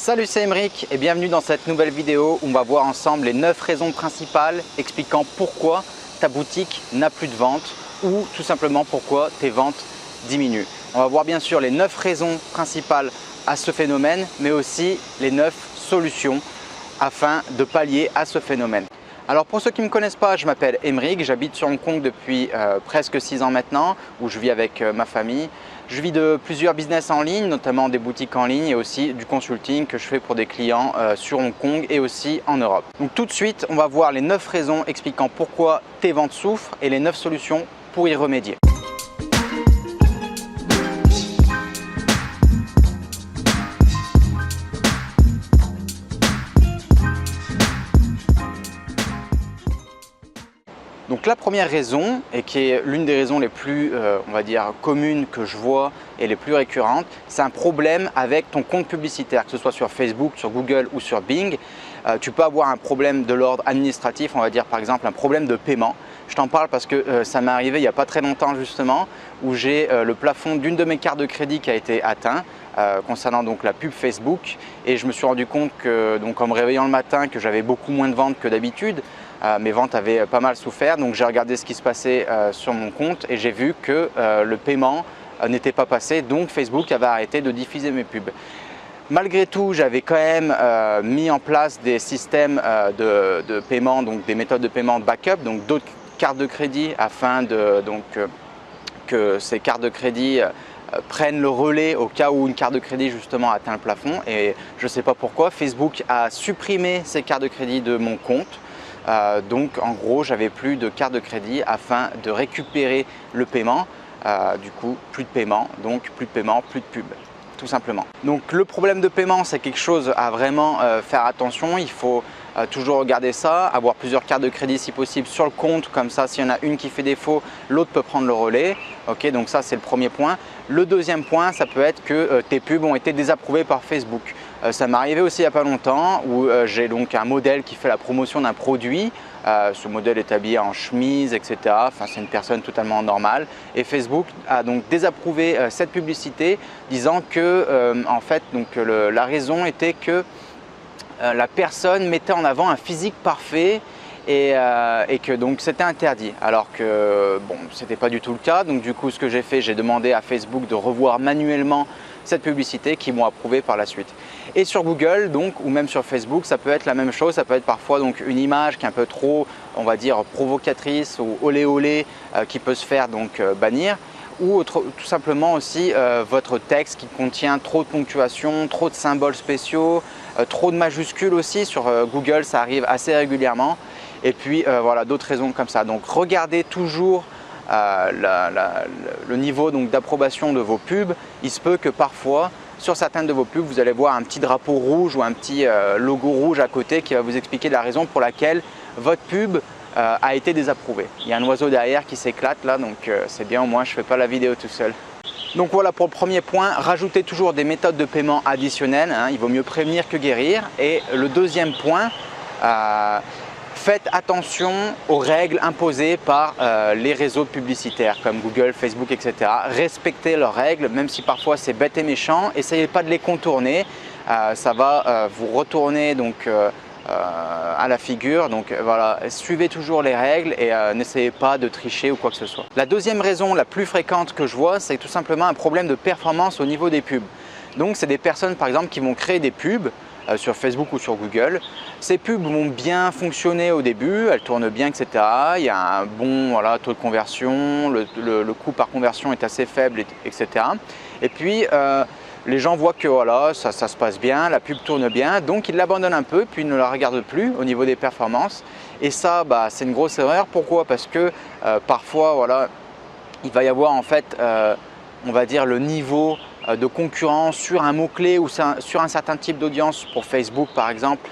Salut, c'est Émeric et bienvenue dans cette nouvelle vidéo où on va voir ensemble les 9 raisons principales expliquant pourquoi ta boutique n'a plus de ventes ou tout simplement pourquoi tes ventes diminuent. On va voir bien sûr les 9 raisons principales à ce phénomène, mais aussi les 9 solutions afin de pallier à ce phénomène. Alors pour ceux qui ne me connaissent pas, je m'appelle Émeric, j'habite sur Hong Kong depuis presque 6 ans maintenant, où je vis avec ma famille. Je vis de plusieurs business en ligne, notamment des boutiques en ligne et aussi du consulting que je fais pour des clients sur Hong Kong et aussi en Europe. Donc tout de suite, on va voir les 9 raisons expliquant pourquoi tes ventes souffrent et les 9 solutions pour y remédier. Donc la première raison, et qui est l'une des raisons les plus on va dire communes que je vois et les plus récurrentes, c'est un problème avec ton compte publicitaire, que ce soit sur Facebook, sur Google ou sur Bing. Tu peux avoir un problème de l'ordre administratif, on va dire par exemple un problème de paiement. Je t'en parle parce que ça m'est arrivé il n'y a pas très longtemps justement, où j'ai le plafond d'une de mes cartes de crédit qui a été atteint concernant donc la pub Facebook, et je me suis rendu compte que donc en me réveillant le matin que j'avais beaucoup moins de ventes que d'habitude. Mes ventes avaient pas mal souffert, donc j'ai regardé ce qui se passait sur mon compte et j'ai vu que le paiement n'était pas passé, donc Facebook avait arrêté de diffuser mes pubs. Malgré tout, j'avais quand même mis en place des systèmes de paiement, donc des méthodes de paiement backup, donc d'autres cartes de crédit afin que ces cartes de crédit prennent le relais au cas où une carte de crédit justement atteint le plafond. Et je ne sais pas pourquoi, Facebook a supprimé ces cartes de crédit de mon compte. Donc en gros, j'avais plus de carte de crédit afin de récupérer le paiement. Du coup, plus de paiement, donc plus de paiement, plus de pub, tout simplement. Donc le problème de paiement, c'est quelque chose à vraiment faire attention. Il faut toujours regarder ça, avoir plusieurs cartes de crédit si possible sur le compte, comme ça s'il y en a une qui fait défaut, l'autre peut prendre le relais. Ok, donc ça c'est le premier point. Le deuxième point, ça peut être que tes pubs ont été désapprouvées par Facebook. Ça m'est arrivé aussi il n'y a pas longtemps où j'ai donc un modèle qui fait la promotion d'un produit. Ce modèle est habillé en chemise, etc. Enfin, c'est une personne totalement normale. Et Facebook a donc désapprouvé cette publicité, disant que en fait, donc, la raison était que la personne mettait en avant un physique parfait et que donc c'était interdit, alors que bon, c'était pas du tout le cas. Donc du coup, ce que j'ai fait, j'ai demandé à Facebook de revoir manuellement cette publicité qui m'ont approuvé par la suite. Et sur Google, donc, ou même sur Facebook, ça peut être la même chose. Ça peut être parfois donc une image qui est un peu trop, on va dire, provocatrice ou olé olé qui peut se faire donc bannir. Ou tout simplement aussi votre texte qui contient trop de ponctuation, trop de symboles spéciaux, trop de majuscules aussi. Sur Google, ça arrive assez régulièrement. Et puis voilà, d'autres raisons comme ça. Donc regardez toujours le niveau d'approbation de vos pubs. Il se peut que parfois, sur certaines de vos pubs, vous allez voir un petit drapeau rouge ou un petit logo rouge à côté qui va vous expliquer la raison pour laquelle votre pub a été désapprouvée. Il y a un oiseau derrière qui s'éclate là, donc c'est bien, au moins je ne fais pas la vidéo tout seul. Donc voilà pour le premier point, rajoutez toujours des méthodes de paiement additionnelles, hein, il vaut mieux prévenir que guérir. Et le deuxième point, faites attention aux règles imposées par les réseaux publicitaires comme Google, Facebook, etc. Respectez leurs règles, même si parfois c'est bête et méchant. Essayez pas de les contourner, ça va vous retourner donc à la figure. Donc voilà, suivez toujours les règles et n'essayez pas de tricher ou quoi que ce soit. La deuxième raison la plus fréquente que je vois, c'est tout simplement un problème de performance au niveau des pubs. Donc c'est des personnes par exemple qui vont créer des pubs sur Facebook ou sur Google. Ces pubs vont bien fonctionner au début, elles tournent bien, etc. Il y a un bon taux de conversion, le coût par conversion est assez faible, etc. Et puis les gens voient que voilà, ça se passe bien, la pub tourne bien, donc ils l'abandonnent un peu, puis ils ne la regardent plus au niveau des performances. Et ça, c'est une grosse erreur. Pourquoi? Parce que parfois, voilà, il va y avoir en fait, on va dire, le niveau de concurrence sur un mot-clé ou sur un certain type d'audience pour Facebook par exemple,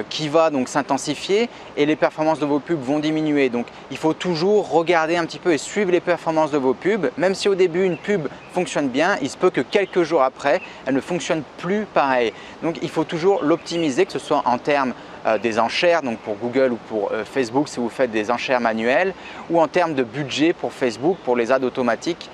qui va donc s'intensifier et les performances de vos pubs vont diminuer. Donc il faut toujours regarder un petit peu et suivre les performances de vos pubs. Même si au début une pub fonctionne bien, il se peut que quelques jours après, elle ne fonctionne plus pareil. Donc il faut toujours l'optimiser, que ce soit en termes des enchères, donc pour Google ou pour Facebook si vous faites des enchères manuelles, ou en termes de budget pour Facebook, pour les ads automatiques.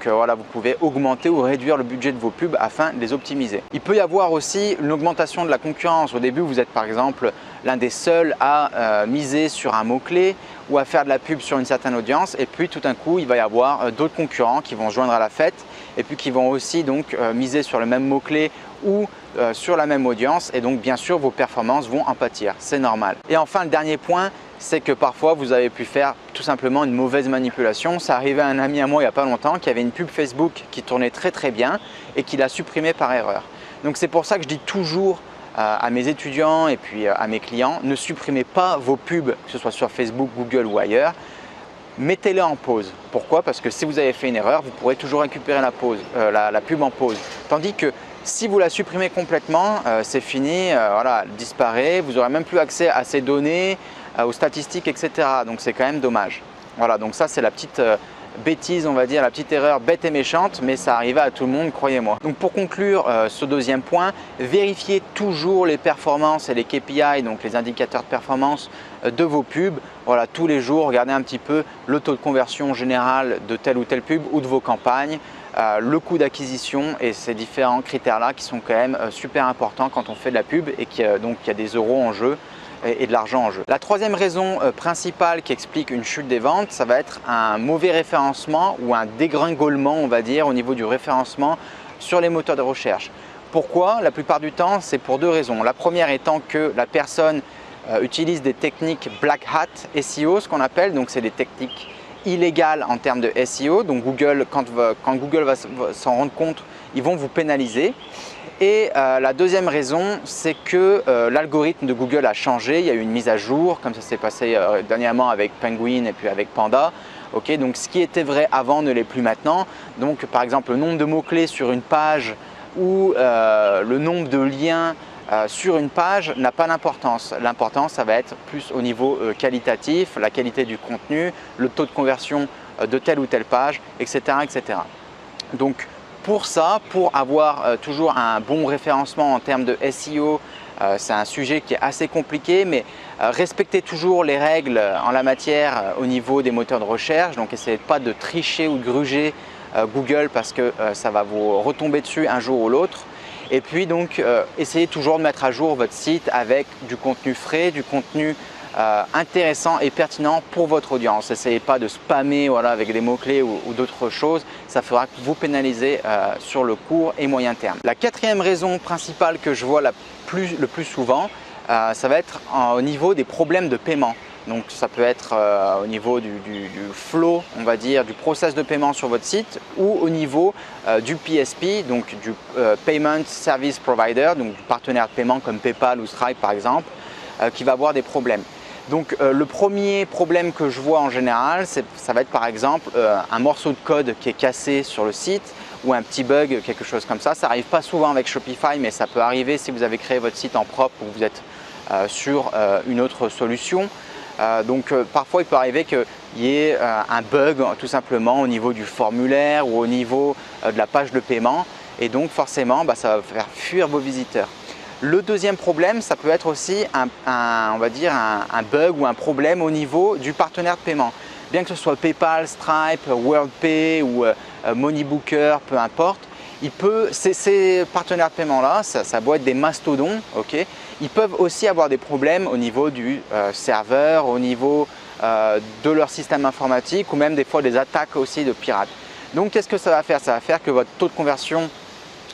Voilà, vous pouvez augmenter ou réduire le budget de vos pubs afin de les optimiser. Il peut y avoir aussi une augmentation de la concurrence. Au début, vous êtes par exemple l'un des seuls à miser sur un mot-clé ou à faire de la pub sur une certaine audience, et puis tout d'un coup, il va y avoir d'autres concurrents qui vont se joindre à la fête et puis qui vont aussi donc miser sur le même mot-clé ou sur la même audience, et donc bien sûr vos performances vont en pâtir, c'est normal. Et enfin, le dernier point, c'est que parfois vous avez pu faire tout simplement une mauvaise manipulation. Ça arrivait à un ami à moi il n'y a pas longtemps qui avait une pub Facebook qui tournait très bien et qui l'a supprimée par erreur. Donc c'est pour ça que je dis toujours à mes étudiants et puis à mes clients, ne supprimez pas vos pubs, que ce soit sur Facebook, Google ou ailleurs. Mettez-les en pause. Pourquoi? Parce que si vous avez fait une erreur, vous pourrez toujours récupérer la pub en pause. Tandis que si vous la supprimez complètement, c'est fini, voilà, elle disparaît, vous n'aurez même plus accès à ces données, aux statistiques, etc. Donc c'est quand même dommage. Voilà, donc ça c'est la petite bêtise, on va dire, la petite erreur bête et méchante, mais ça arrivait à tout le monde, croyez-moi. Donc pour conclure ce deuxième point, vérifiez toujours les performances et les KPI, donc les indicateurs de performance de vos pubs. Voilà, tous les jours, regardez un petit peu le taux de conversion général de telle ou telle pub ou de vos campagnes, le coût d'acquisition et ces différents critères-là qui sont quand même super importants quand on fait de la pub et qu'il y a des euros en jeu et de l'argent en jeu. La troisième raison principale qui explique une chute des ventes, ça va être un mauvais référencement ou un dégringolement, on va dire, au niveau du référencement sur les moteurs de recherche. Pourquoi? La plupart du temps, c'est pour deux raisons. La première étant que la personne utilise des techniques black hat SEO, ce qu'on appelle, donc c'est des techniques illégales en termes de SEO. Donc Google, quand Google va s'en rendre compte, ils vont vous pénaliser. Et la deuxième raison, c'est que l'algorithme de Google a changé, il y a eu une mise à jour, comme ça s'est passé dernièrement avec Penguin et puis avec Panda. Okay, donc ce qui était vrai avant ne l'est plus maintenant. Donc par exemple, le nombre de mots-clés sur une page ou le nombre de liens sur une page n'a pas d'importance. L'important, ça va être plus au niveau qualitatif, la qualité du contenu, le taux de conversion de telle ou telle page, etc. etc. Donc, pour ça, pour avoir toujours un bon référencement en termes de SEO, c'est un sujet qui est assez compliqué, mais respectez toujours les règles en la matière au niveau des moteurs de recherche. Donc, essayez pas de tricher ou de gruger Google parce que ça va vous retomber dessus un jour ou l'autre. Et puis donc, essayez toujours de mettre à jour votre site avec du contenu frais, du contenu intéressant et pertinent pour votre audience. N'essayez pas de spammer voilà, avec des mots-clés ou d'autres choses. Ça fera que vous pénalisez sur le court et moyen terme. La quatrième raison principale que je vois le plus souvent, ça va être au niveau des problèmes de paiement. Donc ça peut être au niveau du flow, on va dire, du process de paiement sur votre site ou au niveau du PSP, donc du Payment Service Provider, donc du partenaire de paiement comme PayPal ou Stripe par exemple, qui va avoir des problèmes. Donc le premier problème que je vois en général, ça va être par exemple un morceau de code qui est cassé sur le site ou un petit bug, quelque chose comme ça. Ça n'arrive pas souvent avec Shopify, mais ça peut arriver si vous avez créé votre site en propre ou que vous êtes sur une autre solution. Parfois il peut arriver qu'il y ait un bug tout simplement au niveau du formulaire ou au niveau de la page de paiement, et donc forcément ça va faire fuir vos visiteurs. Le deuxième problème, ça peut être aussi on va dire un bug ou un problème au niveau du partenaire de paiement. Bien que ce soit PayPal, Stripe, WorldPay ou Moneybooker, peu importe, ces partenaires de paiement là, ça doit être des mastodons, ok. Ils peuvent aussi avoir des problèmes au niveau du serveur, au niveau de leur système informatique ou même des fois des attaques aussi de pirates. Donc qu'est-ce que ça va faire? Ça va faire que votre taux de conversion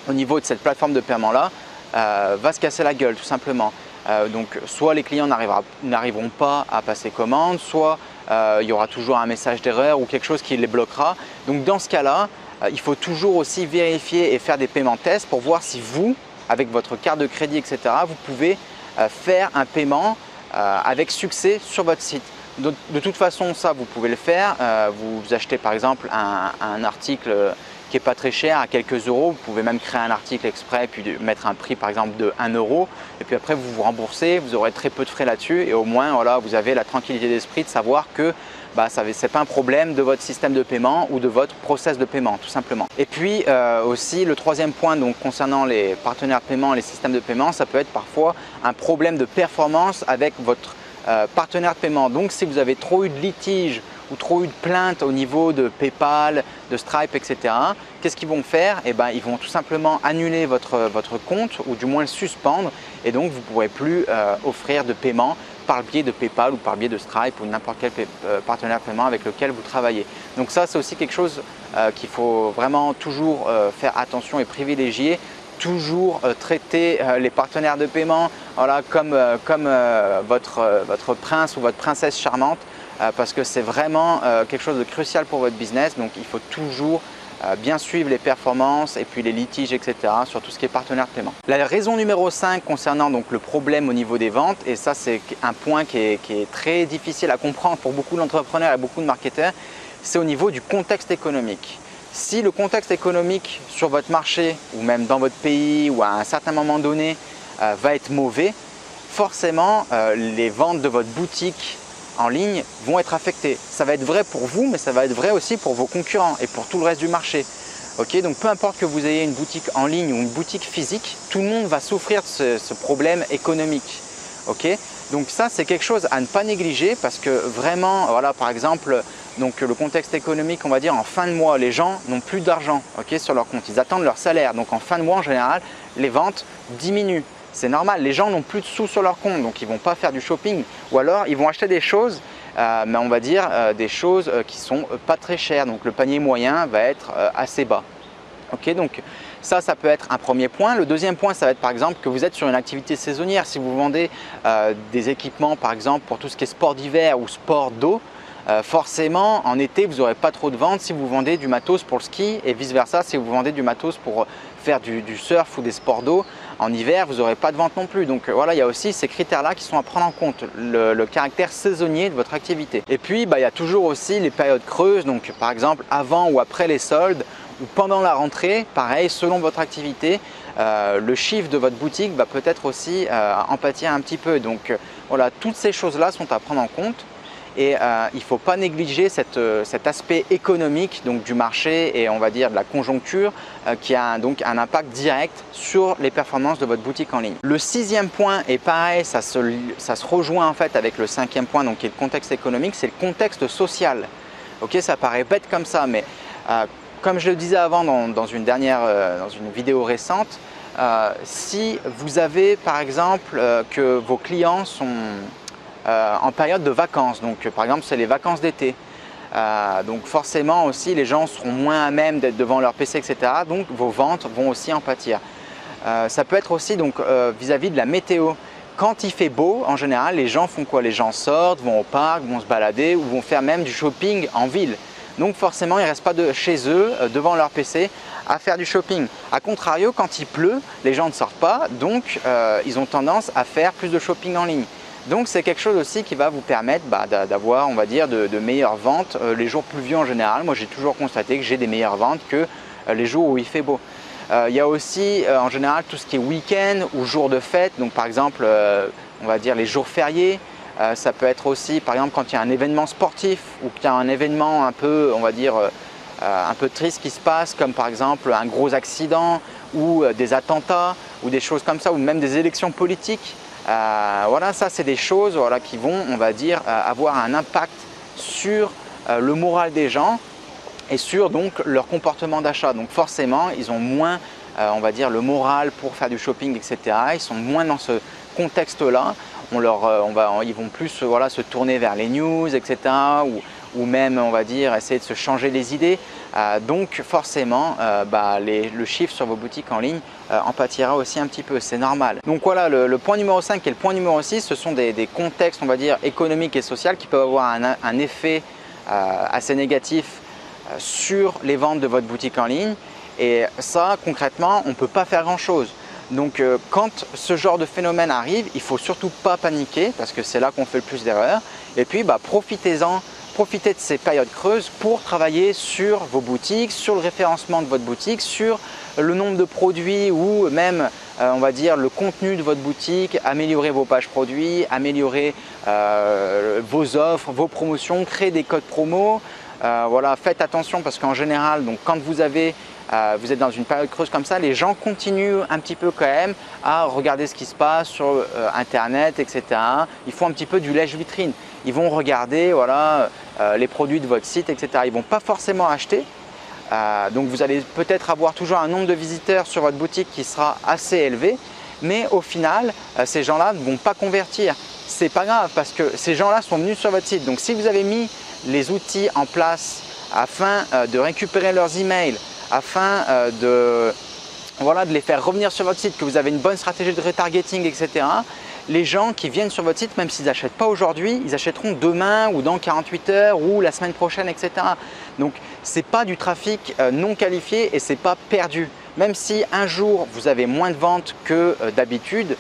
au niveau de cette plateforme de paiement là va se casser la gueule tout simplement. Donc soit les clients n'arriveront pas à passer commande, soit il y aura toujours un message d'erreur ou quelque chose qui les bloquera. Donc dans ce cas-là, il faut toujours aussi vérifier et faire des paiements tests pour voir si vous, avec votre carte de crédit, etc., vous pouvez faire un paiement avec succès sur votre site. De toute façon, ça, vous pouvez le faire. Vous achetez par exemple un article qui n'est pas très cher, à quelques euros. Vous pouvez même créer un article exprès puis mettre un prix par exemple de 1 euro. Et puis après, vous vous remboursez, vous aurez très peu de frais là-dessus. Et au moins, voilà, vous avez la tranquillité d'esprit de savoir que ce n'est pas un problème de votre système de paiement ou de votre process de paiement, tout simplement. Et puis aussi, le troisième point donc, concernant les partenaires de paiement et les systèmes de paiement, ça peut être parfois un problème de performance avec votre partenaire de paiement. Donc si vous avez trop eu de litiges ou trop eu de plaintes au niveau de PayPal, de Stripe, etc. Qu'est-ce qu'ils vont faire? Eh ben, ils vont tout simplement annuler votre compte ou du moins le suspendre et donc vous ne pourrez plus offrir de paiement par le biais de PayPal ou par le biais de Stripe ou n'importe quel partenaire paiement avec lequel vous travaillez. Donc ça, c'est aussi quelque chose qu'il faut vraiment toujours faire attention et privilégier. Toujours traiter les partenaires de paiement voilà, comme votre prince ou votre princesse charmante parce que c'est vraiment quelque chose de crucial pour votre business. Donc il faut toujours bien suivre les performances et puis les litiges, etc. sur tout ce qui est partenaire de paiement. La raison numéro 5 concernant donc le problème au niveau des ventes, et ça c'est un point qui est très difficile à comprendre pour beaucoup d'entrepreneurs et beaucoup de marketeurs, c'est au niveau du contexte économique. Si le contexte économique sur votre marché ou même dans votre pays ou à un certain moment donné va être mauvais, forcément les ventes de votre boutique en ligne vont être affectées. Ça va être vrai pour vous, mais ça va être vrai aussi pour vos concurrents et pour tout le reste du marché. Okay, donc peu importe que vous ayez une boutique en ligne ou une boutique physique, tout le monde va souffrir de ce problème économique. Okay, donc ça c'est quelque chose à ne pas négliger parce que vraiment, voilà, par exemple, donc le contexte économique, on va dire en fin de mois, les gens n'ont plus d'argent sur leur compte, ils attendent leur salaire. Donc en fin de mois, en général, les ventes diminuent. C'est normal, les gens n'ont plus de sous sur leur compte, donc ils ne vont pas faire du shopping ou alors ils vont acheter des choses, mais on va dire des choses qui ne sont pas très chères. Donc le panier moyen va être assez bas. Okay, donc ça peut être un premier point. Le deuxième point, ça va être par exemple que vous êtes sur une activité saisonnière. Si vous vendez des équipements par exemple pour tout ce qui est sport d'hiver ou sport d'eau, forcément en été vous n'aurez pas trop de ventes si vous vendez du matos pour le ski et vice versa si vous vendez du matos pour faire du surf ou des sports d'eau. En hiver, vous n'aurez pas de vente non plus. Donc voilà, il y a aussi ces critères-là qui sont à prendre en compte, le caractère saisonnier de votre activité. Et puis, il y a toujours aussi les périodes creuses, donc par exemple avant ou après les soldes ou pendant la rentrée, pareil, selon votre activité, le chiffre de votre boutique va peut-être aussi en pâtir un petit peu. Donc voilà, toutes ces choses-là sont à prendre en compte. Et il ne faut pas négliger cet aspect économique donc, du marché et on va dire de la conjoncture qui a donc un impact direct sur les performances de votre boutique en ligne. Le sixième point est pareil, ça se rejoint en fait avec le cinquième point donc, qui est le contexte économique, c'est le contexte social. Okay, ça paraît bête comme ça, mais comme je le disais avant dans une vidéo récente, si vous avez par exemple que vos clients sont en période de vacances, donc par exemple c'est les vacances d'été, donc forcément aussi les gens seront moins à même d'être devant leur PC, etc. Donc vos ventes vont aussi en pâtir. Ça peut être aussi donc vis-à-vis de la météo. Quand il fait beau, en général, les gens font quoi? Les gens sortent, vont au parc, vont se balader ou vont faire même du shopping en ville. Donc forcément, ils ne restent pas chez eux, devant leur PC, à faire du shopping. A contrario, quand il pleut, les gens ne sortent pas, donc ils ont tendance à faire plus de shopping en ligne. Donc c'est quelque chose aussi qui va vous permettre d'avoir, on va dire, de meilleures ventes les jours pluvieux en général. Moi, j'ai toujours constaté que j'ai des meilleures ventes que les jours où il fait beau. Il y a aussi en général tout ce qui est week-end ou jours de fête. Donc par exemple, on va dire les jours fériés. Ça peut être aussi par exemple quand il y a un événement sportif ou qu'il y a un événement un peu, on va dire, un peu triste qui se passe, comme par exemple un gros accident ou des attentats ou des choses comme ça, ou même des élections politiques. Voilà, ça c'est des choses voilà, qui vont, on va dire, avoir un impact sur le moral des gens et sur donc leur comportement d'achat. Donc forcément, ils ont moins, on va dire, le moral pour faire du shopping, etc. Ils sont moins dans ce contexte-là. Ils vont plus voilà, se tourner vers les news, etc. Ou même, on va dire, essayer de se changer les idées. Donc forcément, le chiffre sur vos boutiques en ligne en pâtira aussi un petit peu, c'est normal. Donc voilà, le point numéro 5 et le point numéro 6, ce sont des contextes, on va dire, économiques et sociaux qui peuvent avoir un effet assez négatif sur les ventes de votre boutique en ligne. Et ça, concrètement, on ne peut pas faire grand-chose. Donc quand ce genre de phénomène arrive, il ne faut surtout pas paniquer parce que c'est là qu'on fait le plus d'erreurs. Et puis profitez-en. Profitez de ces périodes creuses pour travailler sur vos boutiques, sur le référencement de votre boutique, sur le nombre de produits ou même, on va dire, le contenu de votre boutique, améliorer vos pages produits, améliorer vos offres, vos promotions, créer des codes promo. Voilà, faites attention parce qu'en général, donc, quand vous avez vous êtes dans une période creuse comme ça, les gens continuent un petit peu quand même à regarder ce qui se passe sur Internet, etc. Ils font un petit peu du lèche-vitrine. Ils vont regarder voilà, les produits de votre site, etc. Ils ne vont pas forcément acheter. Donc vous allez peut-être avoir toujours un nombre de visiteurs sur votre boutique qui sera assez élevé, mais au final, ces gens-là ne vont pas convertir. C'est pas grave parce que ces gens-là sont venus sur votre site. Donc si vous avez mis les outils en place afin de récupérer leurs emails, afin voilà, de les faire revenir sur votre site, que vous avez une bonne stratégie de retargeting, etc. Les gens qui viennent sur votre site, même s'ils n'achètent pas aujourd'hui, ils achèteront demain ou dans 48 heures ou la semaine prochaine, etc. Donc, ce n'est pas du trafic non qualifié et ce n'est pas perdu. Même si un jour, vous avez moins de ventes que d'habitude,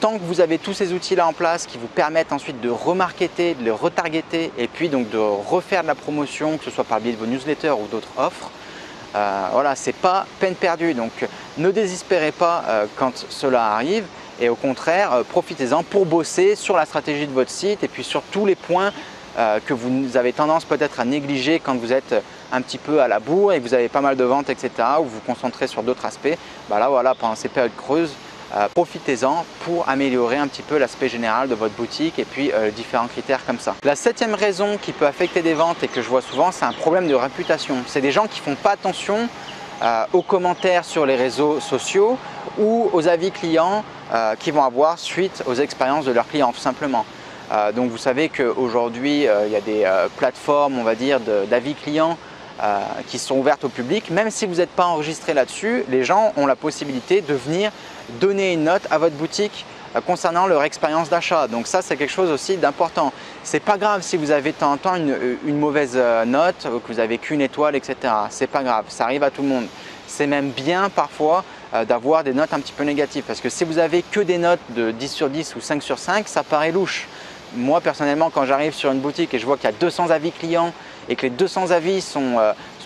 tant que vous avez tous ces outils-là en place qui vous permettent ensuite de remarketer, de les retargeter et puis donc de refaire de la promotion, que ce soit par le biais de vos newsletters ou d'autres offres, voilà, ce n'est pas peine perdue. Donc, ne désespérez pas quand cela arrive. Et au contraire, profitez-en pour bosser sur la stratégie de votre site et puis sur tous les points que vous avez tendance peut-être à négliger quand vous êtes un petit peu à la bourre et que vous avez pas mal de ventes, etc. ou vous vous concentrez sur d'autres aspects. Bah là, voilà, pendant ces périodes creuses, profitez-en pour améliorer un petit peu l'aspect général de votre boutique et puis différents critères comme ça. La 7e raison qui peut affecter des ventes et que je vois souvent, c'est un problème de réputation. C'est des gens qui ne font pas attention aux commentaires sur les réseaux sociaux ou aux avis clients qu'ils vont avoir suite aux expériences de leurs clients tout simplement. Donc vous savez qu'aujourd'hui il y a des plateformes on va dire d'avis clients qui sont ouvertes au public. Même si vous n'êtes pas enregistré là-dessus, les gens ont la possibilité de venir donner une note à votre boutique concernant leur expérience d'achat. Donc ça c'est quelque chose aussi d'important. C'est pas grave si vous avez de temps en temps une mauvaise note, que vous avez qu'une étoile, etc. C'est pas grave, ça arrive à tout le monde. C'est même bien parfois d'avoir des notes un petit peu négatives parce que si vous avez que des notes de 10 sur 10 ou 5 sur 5, ça paraît louche. Moi personnellement, quand j'arrive sur une boutique et je vois qu'il y a 200 avis clients et que les 200 avis sont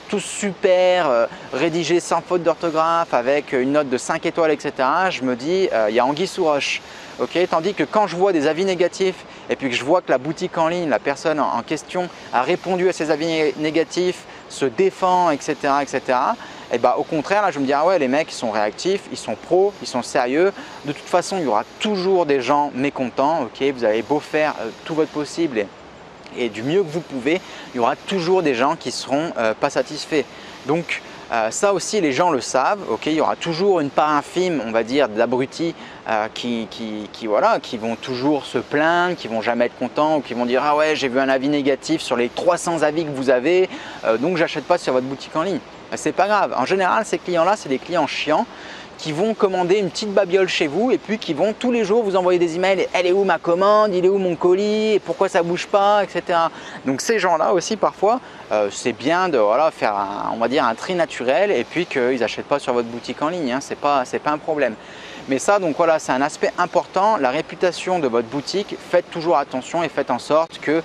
tous super, rédigés sans faute d'orthographe avec une note de 5 étoiles, etc. Je me dis, il y a anguille sous roche. Okay, tandis que quand je vois des avis négatifs et puis que je vois que la boutique en ligne, la personne en question a répondu à ces avis négatifs, se défend, etc., etc., et bah, au contraire, là, je me dis, ah ouais, les mecs, ils sont réactifs, ils sont pros, ils sont sérieux. De toute façon, il y aura toujours des gens mécontents. Okay, vous avez beau faire tout votre possible et du mieux que vous pouvez, il y aura toujours des gens qui ne seront pas satisfaits. Donc, ça aussi, les gens le savent. Okay, il y aura toujours une part infime, on va dire, d'abrutis voilà, qui vont toujours se plaindre, qui ne vont jamais être contents ou qui vont dire « Ah ouais, j'ai vu un avis négatif sur les 300 avis que vous avez, donc j'achète pas sur votre boutique en ligne. » C'est pas grave. En général, ces clients-là, c'est des clients chiants qui vont commander une petite babiole chez vous et puis qui vont tous les jours vous envoyer des emails. Elle est où ma commande? Il est où mon colis? Et pourquoi ça bouge pas? Etc. Donc ces gens-là aussi parfois, c'est bien de voilà, faire on va dire un tri naturel et puis qu'ils n'achètent pas sur votre boutique en ligne. Hein. C'est pas un problème. Mais ça, donc voilà, c'est un aspect important. La réputation de votre boutique, faites toujours attention et faites en sorte que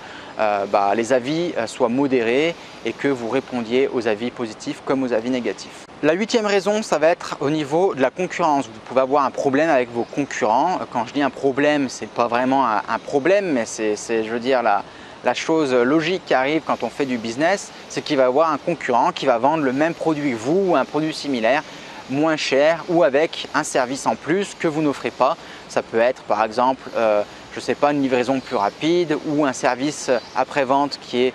les avis soient modérés et que vous répondiez aux avis positifs comme aux avis négatifs. La 8e raison, ça va être au niveau de la concurrence. Vous pouvez avoir un problème avec vos concurrents. Quand je dis un problème, ce n'est pas vraiment un problème, mais c'est je veux dire, la chose logique qui arrive quand on fait du business, c'est qu'il va y avoir un concurrent qui va vendre le même produit que vous ou un produit similaire, moins cher ou avec un service en plus que vous n'offrez pas. Ça peut être par exemple, je ne sais pas, une livraison plus rapide ou un service après-vente qui est,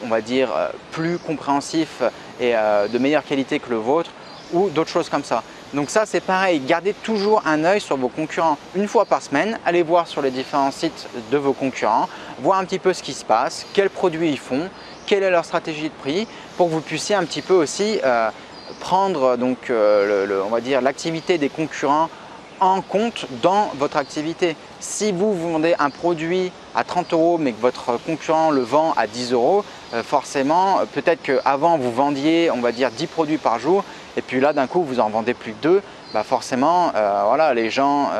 on va dire, plus compréhensif et de meilleure qualité que le vôtre ou d'autres choses comme ça. Donc ça c'est pareil, gardez toujours un œil sur vos concurrents. Une fois par semaine, allez voir sur les différents sites de vos concurrents, voir un petit peu ce qui se passe, quels produits ils font, quelle est leur stratégie de prix pour que vous puissiez un petit peu aussi prendre donc, on va dire l'activité des concurrents en compte dans votre activité. Si vous vendez un produit à 30 € mais que votre concurrent le vend à 10 €, forcément, peut-être qu'avant vous vendiez, on va dire 10 produits par jour et puis là d'un coup vous en vendez plus que 2, forcément, voilà, les gens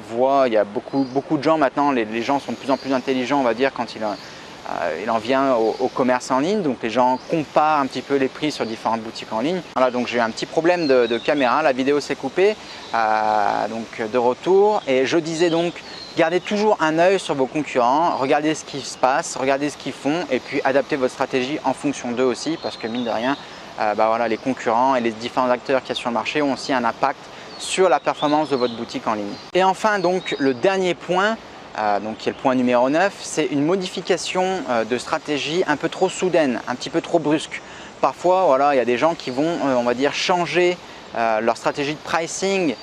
voient, il y a beaucoup de gens maintenant, les gens sont de plus en plus intelligents, on va dire, quand il en vient au commerce en ligne, donc les gens comparent un petit peu les prix sur différentes boutiques en ligne. Voilà, donc j'ai eu un petit problème de caméra, la vidéo s'est coupée, donc de retour. Et je disais donc, gardez toujours un œil sur vos concurrents, regardez ce qui se passe, regardez ce qu'ils font et puis adaptez votre stratégie en fonction d'eux aussi parce que mine de rien, voilà, les concurrents et les différents acteurs qu'il y a sur le marché ont aussi un impact sur la performance de votre boutique en ligne. Et enfin, donc, le dernier point, qui est le point numéro 9, c'est une modification de stratégie un peu trop soudaine, un petit peu trop brusque. Parfois, voilà, il y a des gens qui vont, on va dire, changer leur stratégie de pricing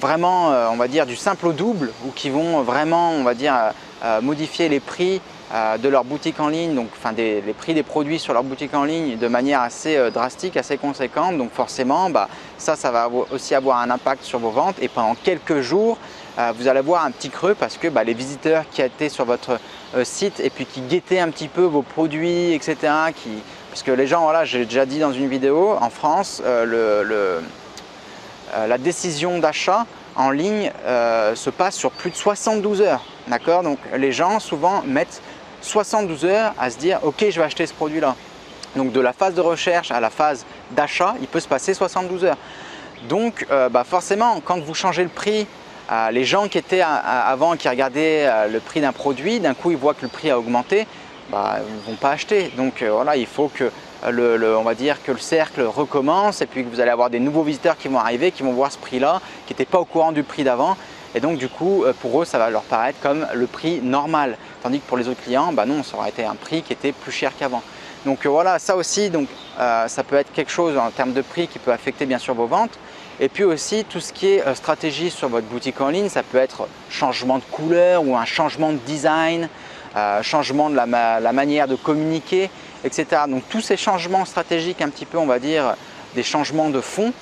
vraiment, on va dire, du simple au double, ou qui vont vraiment, on va dire, modifier les prix de leur boutique en ligne, donc les prix des produits sur leur boutique en ligne de manière assez drastique, assez conséquente. Donc forcément, ça va aussi avoir un impact sur vos ventes, et pendant quelques jours, vous allez avoir un petit creux parce que les visiteurs qui étaient sur votre site et puis qui guettaient un petit peu vos produits, etc. Parce que les gens, voilà, j'ai déjà dit dans une vidéo, en France, la décision d'achat en ligne se passe sur plus de 72 heures. D'accord? Donc les gens souvent mettent 72 heures à se dire « Ok, je vais acheter ce produit-là ». Donc de la phase de recherche à la phase d'achat, il peut se passer 72 heures. Donc forcément, quand vous changez le prix, les gens qui étaient avant, qui regardaient le prix d'un produit, d'un coup ils voient que le prix a augmenté, ils ne vont pas acheter. Donc voilà, il faut que on va dire que le cercle recommence, et puis que vous allez avoir des nouveaux visiteurs qui vont arriver, qui vont voir ce prix-là, qui n'étaient pas au courant du prix d'avant. Et donc du coup, pour eux, ça va leur paraître comme le prix normal. Tandis que pour les autres clients, non, ça aurait été un prix qui était plus cher qu'avant. Donc voilà, ça aussi, ça peut être quelque chose en termes de prix qui peut affecter bien sûr vos ventes. Et puis aussi tout ce qui est stratégie sur votre boutique en ligne, ça peut être changement de couleur ou un changement de design, changement de la manière de communiquer, etc. Donc tous ces changements stratégiques un petit peu, on va dire, des changements de fond,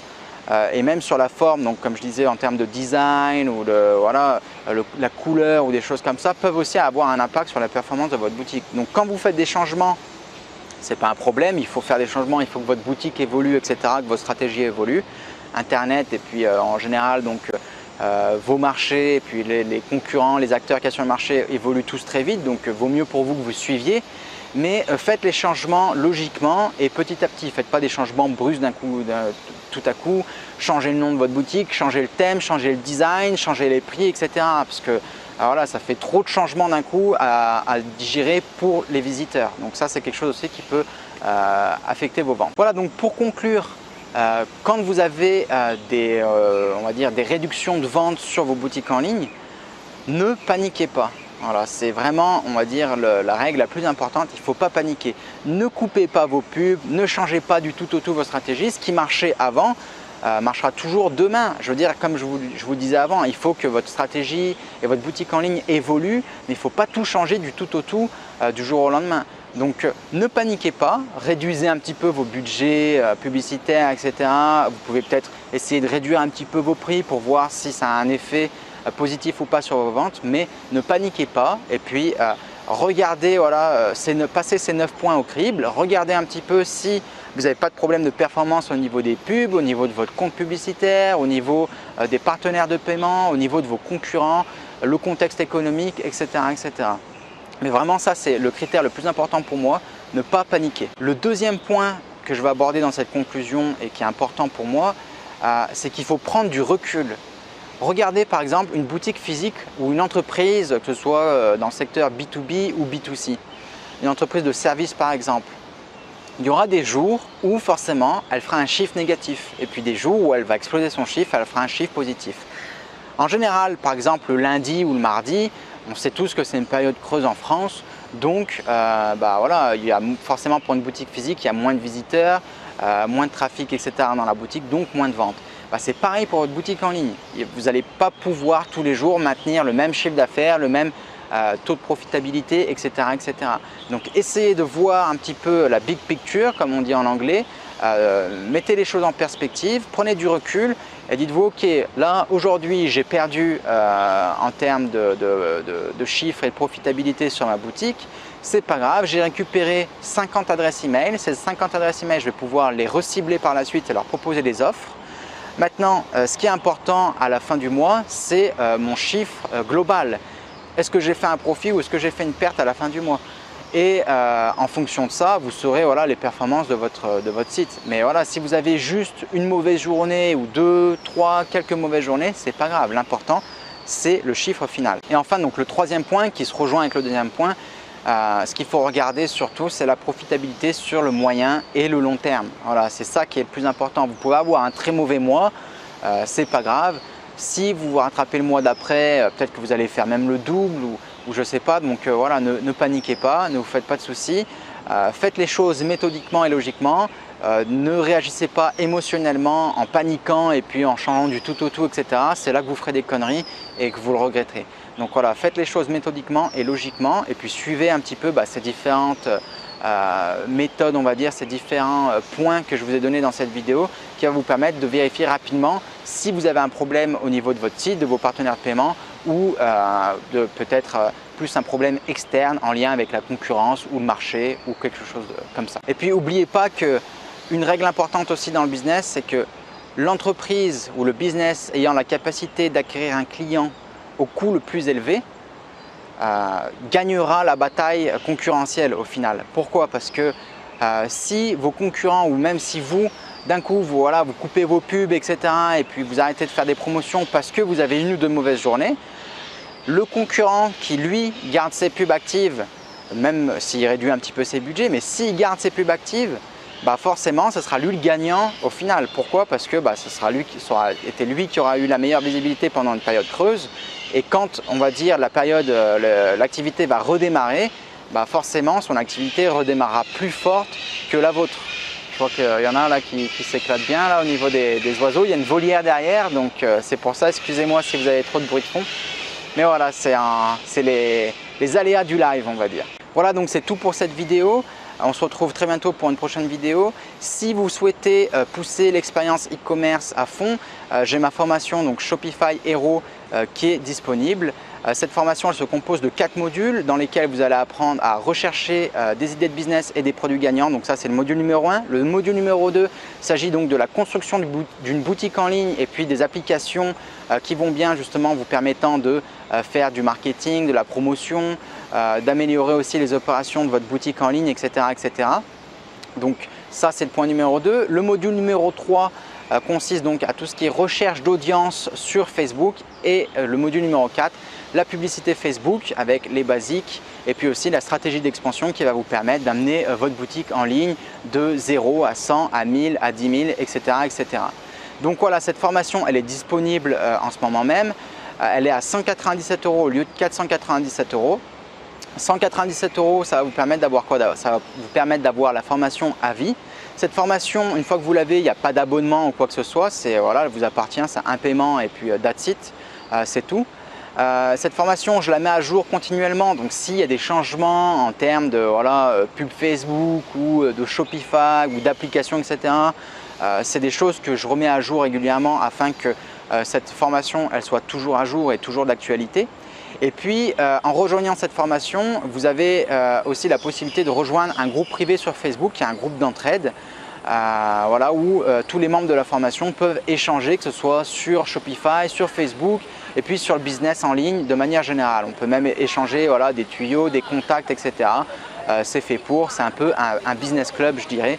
et même sur la forme, donc comme je disais en termes de design ou la couleur ou des choses comme ça, peuvent aussi avoir un impact sur la performance de votre boutique. Donc quand vous faites des changements, ce n'est pas un problème, il faut faire des changements, il faut que votre boutique évolue, etc., que votre stratégie évolue. Internet et puis en général vos marchés et puis les concurrents, les acteurs qu'il y a sur le marché évoluent tous très vite, donc vaut mieux pour vous que vous suiviez. Mais faites les changements logiquement et petit à petit. Faites pas des changements brusques d'un coup, tout à coup. Changez le nom de votre boutique, changez le thème, changez le design, changez les prix, etc. Parce que voilà, ça fait trop de changements d'un coup à digérer pour les visiteurs. Donc ça, c'est quelque chose aussi qui peut affecter vos ventes. Voilà, donc pour conclure, quand vous avez on va dire des réductions de ventes sur vos boutiques en ligne, ne paniquez pas. Voilà, c'est vraiment, on va dire, la règle la plus importante. Il ne faut pas paniquer. Ne coupez pas vos pubs, ne changez pas du tout au tout vos stratégies. Ce qui marchait avant marchera toujours demain. Je veux dire, comme je vous disais avant, il faut que votre stratégie et votre boutique en ligne évoluent, mais il ne faut pas tout changer du tout au tout du jour au lendemain. Donc ne paniquez pas, réduisez un petit peu vos budgets publicitaires, etc. Vous pouvez peut-être essayer de réduire un petit peu vos prix pour voir si ça a un effet positif ou pas sur vos ventes, mais ne paniquez pas. Et puis regardez, voilà, passez ces 9 points au crible, regardez un petit peu si vous n'avez pas de problème de performance au niveau des pubs, au niveau de votre compte publicitaire, au niveau des partenaires de paiement, au niveau de vos concurrents, le contexte économique, etc., etc. Mais vraiment, ça, c'est le critère le plus important pour moi, ne pas paniquer. Le deuxième point que je vais aborder dans cette conclusion et qui est important pour moi, c'est qu'il faut prendre du recul. Regardez par exemple une boutique physique ou une entreprise, que ce soit dans le secteur B2B ou B2C, une entreprise de service par exemple. Il y aura des jours où forcément elle fera un chiffre négatif et puis des jours où elle va exploser son chiffre, elle fera un chiffre positif. En général, par exemple le lundi ou le mardi, on sait tous que c'est une période creuse en France, donc voilà, il y a forcément pour une boutique physique, il y a moins de visiteurs, moins de trafic, etc. dans la boutique, donc moins de ventes. C'est pareil pour votre boutique en ligne. Vous n'allez pas pouvoir tous les jours maintenir le même chiffre d'affaires, le même taux de profitabilité, etc., etc. Donc essayez de voir un petit peu la big picture, comme on dit en anglais. Mettez les choses en perspective, prenez du recul et dites-vous, ok, là aujourd'hui j'ai perdu en termes de chiffres et de profitabilité sur ma boutique. C'est pas grave, j'ai récupéré 50 adresses email. Ces 50 adresses email, je vais pouvoir les recibler par la suite et leur proposer des offres. Maintenant, ce qui est important à la fin du mois, c'est mon chiffre global. Est-ce que j'ai fait un profit ou est-ce que j'ai fait une perte à la fin du mois? Et en fonction de ça, vous saurez voilà, les performances de votre site. Mais voilà, si vous avez juste une mauvaise journée ou 2, 3, quelques mauvaises journées, c'est pas grave. L'important, c'est le chiffre final. Et enfin, donc le troisième point qui se rejoint avec le deuxième point, Ce qu'il faut regarder surtout, c'est la profitabilité sur le moyen et le long terme. Voilà, c'est ça qui est le plus important. Vous pouvez avoir un très mauvais mois, c'est pas grave. Si vous vous rattrapez le mois d'après, peut-être que vous allez faire même le double ou je ne sais pas. Donc voilà, ne paniquez pas, ne vous faites pas de soucis. Faites les choses méthodiquement et logiquement. Ne réagissez pas émotionnellement en paniquant et puis en changeant du tout au tout, etc. C'est là que vous ferez des conneries et que vous le regretterez. Donc voilà, faites les choses méthodiquement et logiquement et puis suivez un petit peu ces différentes méthodes, on va dire, ces différents points que je vous ai donnés dans cette vidéo qui va vous permettre de vérifier rapidement si vous avez un problème au niveau de votre site, de vos partenaires de paiement ou de peut-être plus un problème externe en lien avec la concurrence ou le marché ou quelque chose comme ça. Et puis n'oubliez pas qu'une règle importante aussi dans le business, c'est que l'entreprise ou le business ayant la capacité d'acquérir un client au coût le plus élevé gagnera la bataille concurrentielle au final. Pourquoi? Parce que si vos concurrents ou même si vous, d'un coup, vous coupez vos pubs, etc. et puis vous arrêtez de faire des promotions parce que vous avez une ou deux mauvaises journées, le concurrent qui, lui, garde ses pubs actives, même s'il réduit un petit peu ses budgets, mais s'il garde ses pubs actives, forcément, ce sera lui le gagnant au final. Pourquoi? Parce que ce sera lui qui aura eu la meilleure visibilité pendant une période creuse. Et quand, on va dire, l'activité va redémarrer, forcément, son activité redémarrera plus forte que la vôtre. Je vois qu'il y en a là qui s'éclatent bien là, au niveau des oiseaux. Il y a une volière derrière, donc c'est pour ça. Excusez-moi si vous avez trop de bruit de fond. Mais voilà, c'est les aléas du live, on va dire. Voilà, donc c'est tout pour cette vidéo. On se retrouve très bientôt pour une prochaine vidéo. Si vous souhaitez pousser l'expérience e-commerce à fond, j'ai ma formation donc Shopify Hero qui est disponible. Cette formation elle se compose de 4 modules dans lesquels vous allez apprendre à rechercher des idées de business et des produits gagnants. Donc ça c'est le module numéro 1. Le module numéro 2 s'agit donc de la construction d'une boutique en ligne et puis des applications qui vont bien justement vous permettant de faire du marketing, de la promotion, d'améliorer aussi les opérations de votre boutique en ligne, etc. etc. Donc ça c'est le point numéro 2. Le module numéro 3 consiste donc à tout ce qui est recherche d'audience sur Facebook et le module numéro 4, la publicité Facebook avec les basiques et puis aussi la stratégie d'expansion qui va vous permettre d'amener votre boutique en ligne de 0 à 100, à 1000, à 10 000, etc. etc. Donc voilà, cette formation elle est disponible en ce moment même. Elle est à 197 € au lieu de 497 €. 197 €, ça va vous permettre d'avoir quoi? Ça va vous permettre d'avoir la formation à vie. Cette formation, une fois que vous l'avez, il n'y a pas d'abonnement ou quoi que ce soit. Elle vous appartient, c'est un paiement et puis that's it, c'est tout. Cette formation, je la mets à jour continuellement. Donc s'il y a des changements en termes de pub Facebook ou de Shopify ou d'applications, etc., c'est des choses que je remets à jour régulièrement afin que cette formation elle soit toujours à jour et toujours d'actualité. Et puis en rejoignant cette formation, vous avez aussi la possibilité de rejoindre un groupe privé sur Facebook, qui est un groupe d'entraide, où tous les membres de la formation peuvent échanger, que ce soit sur Shopify, sur Facebook et puis sur le business en ligne de manière générale. On peut même échanger des tuyaux, des contacts, etc. C'est fait pour, c'est un peu un business club, je dirais.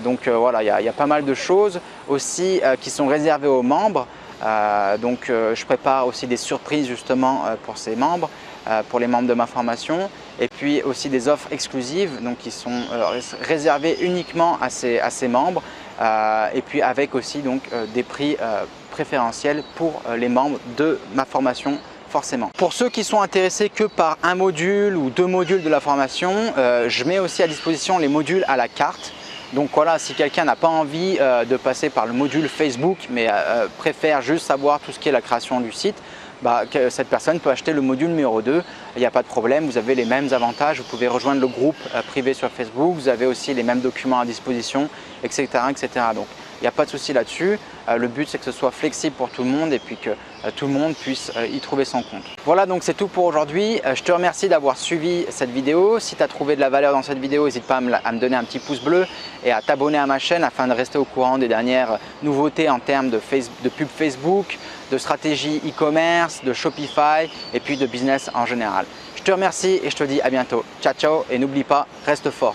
Donc il y a pas mal de choses aussi qui sont réservées aux membres. Je prépare aussi des surprises justement pour ces membres, pour les membres de ma formation, et puis aussi des offres exclusives donc qui sont réservées uniquement à ces membres, et puis avec aussi donc des prix préférentiels pour les membres de ma formation. Forcément. Pour ceux qui sont intéressés que par un module ou 2 modules de la formation, je mets aussi à disposition les modules à la carte. Donc voilà, si quelqu'un n'a pas envie de passer par le module Facebook, mais préfère juste savoir tout ce qui est la création du site, cette personne peut acheter le module numéro 2. Il n'y a pas de problème, vous avez les mêmes avantages. Vous pouvez rejoindre le groupe privé sur Facebook, vous avez aussi les mêmes documents à disposition, etc. etc. Donc il n'y a pas de souci là-dessus. Le but c'est que ce soit flexible pour tout le monde et puis que tout le monde puisse y trouver son compte. Voilà, donc c'est tout pour aujourd'hui. Je te remercie d'avoir suivi cette vidéo. Si tu as trouvé de la valeur dans cette vidéo, n'hésite pas à me donner un petit pouce bleu et à t'abonner à ma chaîne afin de rester au courant des dernières nouveautés en termes de pub Facebook, de stratégie e-commerce, de Shopify et puis de business en général. Je te remercie et je te dis à bientôt. Ciao ciao et n'oublie pas, reste fort.